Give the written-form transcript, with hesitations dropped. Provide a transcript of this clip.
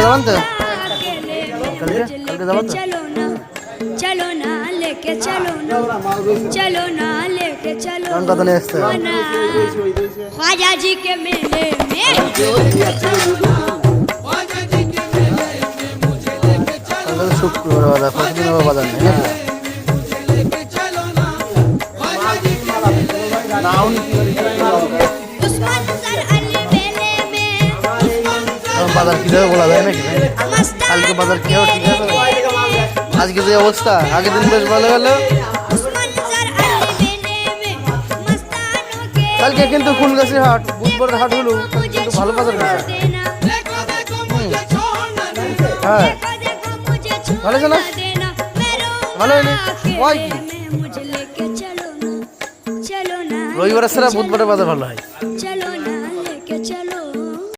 যাবেন তো? चलो ना लेके चलो ना चलो ना लेके चलो कत नहीं আসছে ख्वाजा जी के मेले में শুক্রবার বাজার প্রতিদিন বাজার নেই বাজার কি যাবে বলা যায় নাকি কালকে বাজার কি হবে ঠিক আছে আজকে যে অবস্থা আগের দিন বেশ ভালো গেল কালকে কিন্তু ফুলগাছির হাট বুধবার হাট হলো কিন্তু ভালো বাজার গেছে হ্যাঁ ভালো আছে না ভালো হয়নি ওই কি রবিবার ছাড়া বুধবারের বাজার ভালো হয়